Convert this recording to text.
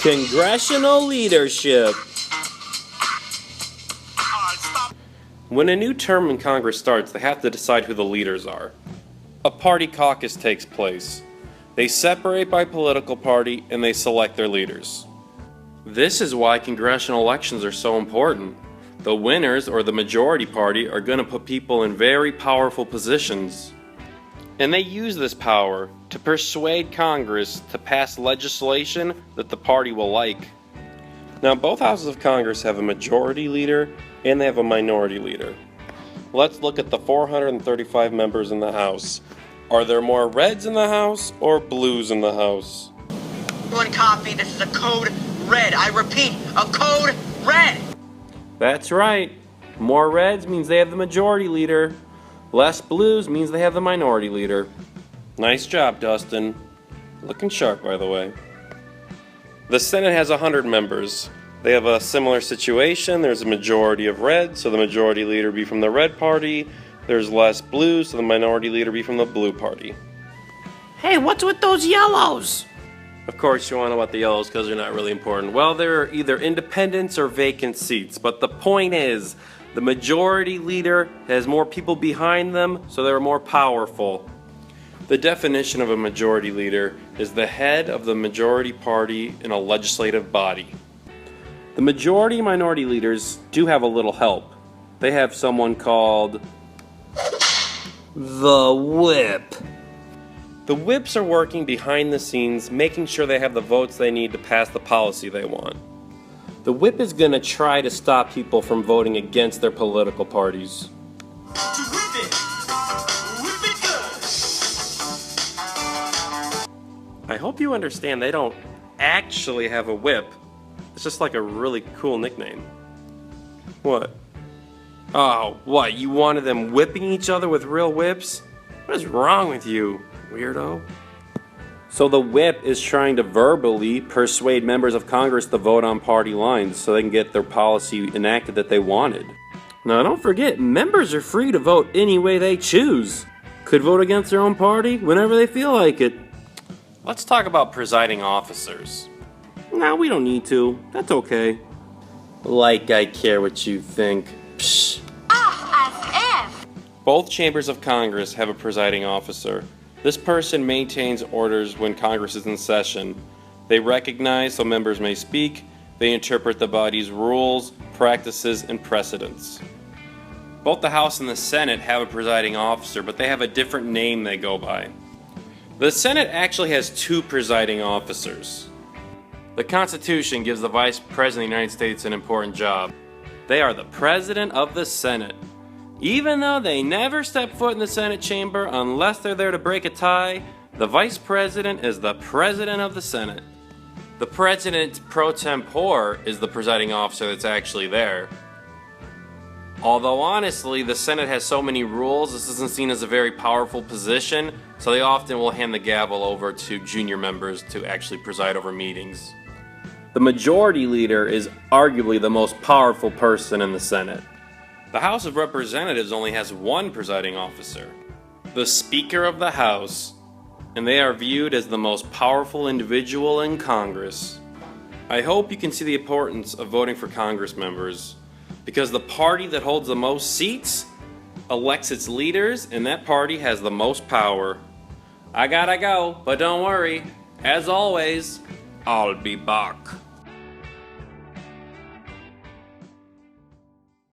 Congressional Leadership. When a new term in Congress starts, they have to decide who the leaders are. A party caucus takes place. They separate by political party and they select their leaders. This is why congressional elections are so important. The winners, or the majority party, are going to put people in very powerful positions. And they use this power to persuade Congress to pass legislation that the party will like. Now, both houses of Congress have a majority leader and they have a minority leader. Let's look at the 435 members in the House. Are there more reds in the House or blues in the House? One copy, this is a code red. I repeat, a code red. That's right. More reds means they have the majority leader. Less blues means they have the minority leader. Nice job, Dustin. Looking sharp, by the way. The Senate has 100 members. They have a similar situation. There's a majority of red, so the majority leader be from the red party. There's less blue, so the minority leader be from the blue party. Hey, what's with those yellows? Of course, you want to know about the yellows because they're not really important. Well, they're either independents or vacant seats, but the point is, the majority leader has more people behind them, so they're more powerful. The definition of a majority leader is the head of the majority party in a legislative body. The majority and minority leaders do have a little help. They have someone called the whip. The whips are working behind the scenes, making sure they have the votes they need to pass the policy they want. The whip is going to try to stop people from voting against their political parties. I hope you understand they don't actually have a whip. It's just like a really cool nickname. What? Oh, what? You wanted them whipping each other with real whips? What is wrong with you, weirdo? So the whip is trying to verbally persuade members of Congress to vote on party lines so they can get their policy enacted that they wanted. Now don't forget, members are free to vote any way they choose. Could vote against their own party whenever they feel like it. Let's talk about presiding officers. No, we don't need to. That's okay. Like I care what you think. Psh. As if. Both chambers of Congress have a presiding officer. This person maintains orders when Congress is in session. They recognize so members may speak. They interpret the body's rules, practices, and precedents. Both the House and the Senate have a presiding officer, but they have a different name they go by. The Senate actually has two presiding officers. The Constitution gives the Vice President of the United States an important job. They are the President of the Senate. Even though they never step foot in the Senate chamber unless they're there to break a tie, the Vice President is the President of the Senate. The President pro tempore is the presiding officer that's actually there. Although honestly, the Senate has so many rules, this isn't seen as a very powerful position, so they often will hand the gavel over to junior members to actually preside over meetings. The majority leader is arguably the most powerful person in the Senate. The House of Representatives only has one presiding officer, the Speaker of the House, and they are viewed as the most powerful individual in Congress. I hope you can see the importance of voting for Congress members, because the party that holds the most seats elects its leaders, and that party has the most power. I gotta go, but don't worry, as always, I'll be back.